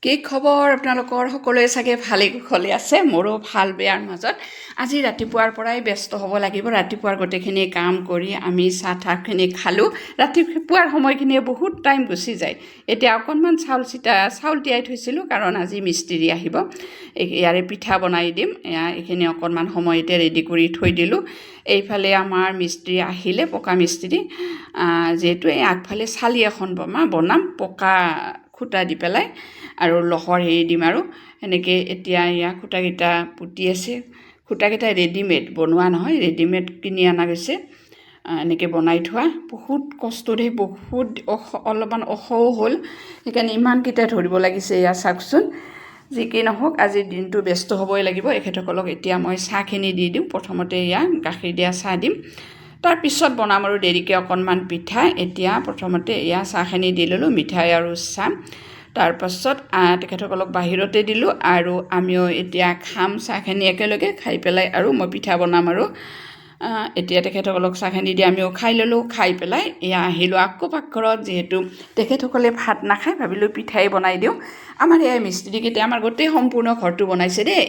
কি খবৰ আপোনালোকৰ সকলোৱে চাগে ভালে কুশলে আছে মোৰো ভাল বেয়াৰ মাজত আজি ৰাতিপুৱাৰ পৰাই ব্যস্ত হ'ব লাগিব ৰাতিপুৱাৰ গোটেইখিনি কাম কৰি আমি চাহখিনি খালোঁ ৰাতিপুৱাৰ সময়খিনি বহুত টাইম গুচি যায় এতিয়া অকণমান চাউল তিয়াই থৈছিলোঁ কাৰণ আজি মিস্ত্ৰী আহিব ইয়াৰে পিঠা বনাই দিম এইখিনি অকণমান সময়তে ৰেডি কৰি থৈ দিলোঁ এইফালে আমাৰ মিস্ত্ৰী আহিলে পকা মিস্ত্ৰী যেহেতু এই আগফালে চালি এখন বনাম পকা খুঁটা দি পেলাই আৰু লহৰ হেৰি দিম আৰু এনেকৈ এতিয়া ইয়া খুঁটাকেইটা পুতি আছে খুঁটাকেইটা ৰেডিমেড বনোৱা নহয় ৰেডিমেড কিনি অনা গৈছে এনেকৈ বনাই থোৱা বহুত কষ্টৰে বহুত অলপমান ওখও হ'ল সেইকাৰণে ইমানকেইটা ধৰিব লাগিছে এয়া চাওকচোন যি কি নহওক আজিৰ দিনটো ব্যস্ত হ'বই লাগিব এখেতসকলক এতিয়া মই চাহখিনি দি দিওঁ প্ৰথমতে এয়া গাখীৰ দিয়া চাহ দিম তাৰপিছত বনাম আৰু দেৰিকৈ অকণমান পিঠা এতিয়া প্ৰথমতে এয়া চাহখিনি দি ল'লোঁ মিঠাই আৰু চাহ তাৰপাছত তেখেতসকলক বাহিৰতে দিলোঁ আৰু আমিও এতিয়া খাম চাহখিনি একেলগে খাই পেলাই আৰু মই পিঠা বনাম আৰু এতিয়া তেখেতসকলক চাহখিনি দি আমিও খাই ল'লোঁ খাই পেলাই এয়া আহিলোঁ আকৌ পাকঘৰত যিহেতু তেখেতসকলে ভাত নাখায় ভাবিলোঁ পিঠাই বনাই দিওঁ আমাৰ এই মিস্ত্ৰীকেইটা আমাৰ গোটেই সম্পূৰ্ণ ঘৰটো বনাইছে দেই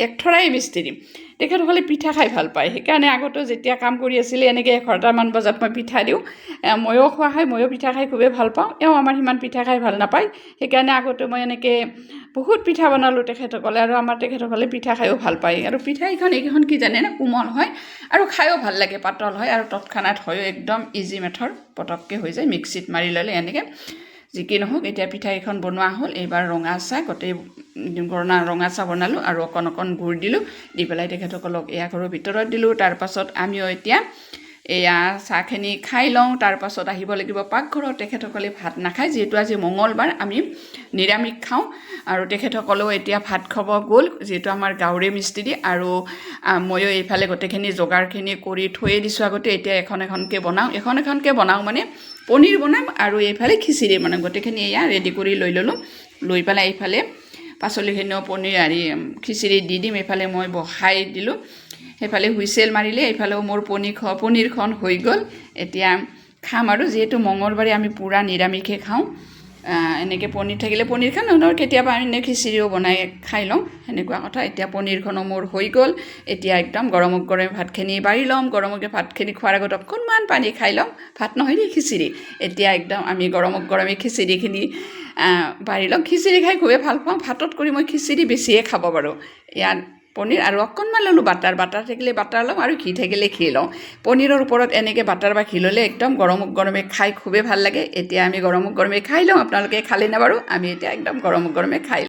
একথৰাই মিস্ত্ৰী তেখেতসকলে পিঠা খাই ভাল পায় সেইকাৰণে আগতে যেতিয়া কাম কৰি আছিলে এনেকৈ 11টামান বজাত মই পিঠা দিওঁ ময়ো খোৱা খাই ময়ো পিঠা খাই খুবেই ভাল পাওঁ আমাৰ সিমান পিঠা খাই ভাল নাপায় সেইকাৰণে আগতে মই এনেকৈ বহুত পিঠা বনালোঁ তেখেতসকলে আৰু আমাৰ তেখেতসকলে পিঠা খায়ো ভাল পায় আৰু পিঠা এইকেইখন কি জানে না কোমল হয় আৰু খায়ো ভাল লাগে পাতল হয় আৰু তৎক্ষণাত হয়ো একদম ইজি মেথড পটককৈ হৈ যায় মিক্সিত মাৰি ল'লে এনেকৈ যি কি নহওক এতিয়া পিঠা এখন বনোৱা হ'ল এইবাৰ ৰঙা চাহ গোটেই ৰঙা চাহ বনালোঁ আৰু অকণ গুড় দিলোঁ দি পেলাই তেখেতসকলক এয়া ঘৰৰ ভিতৰত দিলোঁ তাৰপাছত আমিও এতিয়া এয়া চাহখিনি খাই লওঁ তাৰপাছত আহিব লাগিব পাকঘৰত তেখেতসকলে ভাত নাখায় যিহেতু আজি মঙলবাৰ আমি নিৰামিষ খাওঁ আৰু তেখেতসকলেও এতিয়া ভাত খাব গ'ল যিহেতু আমাৰ গাঁৱৰে মিস্ত্ৰী আৰু ময়ো এইফালে গোটেইখিনি যোগাৰখিনি কৰি থৈয়ে দিছোঁ আগতে এতিয়া এখনকৈ বনাওঁ মানে পনীৰ বনাম আৰু এইফালে খিচিৰি বনাম গোটেইখিনি এয়া ৰেডি কৰি লৈ ল'লোঁ লৈ পেলাই এইফালে পাচলিখিনিও পনীৰ খিচিৰি দি দিম এইফালে মই বহাই দিলোঁ সেইফালে হুইচেল মাৰিলে এইফালেও মোৰ পনীৰখন হৈ গ'ল এতিয়া খাম আৰু যিহেতু মঙলবাৰে আমি পূৰা নিৰামিষে খাওঁ এনেকৈ পনীৰ থাকিলে পনীৰ খাওঁ নহ'লে কেতিয়াবা এনে খিচিৰিও বনাই খাই লওঁ সেনেকুৱা কথা এতিয়া পনীৰখনো মোৰ হৈ গ'ল এতিয়া একদম গৰমে ভাতখিনি বাঢ়ি ল'ম গৰমকে ভাতখিনি খোৱাৰ আগত অকণমান পানী খাই ল'ম ভাত নহয় দেই খিচিৰি এতিয়া একদম আমি গৰমে খিচিৰিখিনি বাঢ়ি ল'ম খিচিৰি খাই খুবেই ভাল পাওঁ ভাতত কৰি মই খিচিৰি বেছিয়ে খাব পাৰোঁ ইয়াত পনীৰ আৰু অকণমান ল'লোঁ বাটাৰ থাকিলে বাটাৰ ল'ম আৰু ঘি থাকিলে ঘি লওঁ পনীৰৰ ওপৰত এনেকৈ বাটাৰ বা ঘি ল'লে একদম গৰমে খাই খুবেই ভাল লাগে এতিয়া আমি গৰমে খাই লওঁ আপোনালোকে খালে নে বাৰু আমি এতিয়া একদম গৰমে খাই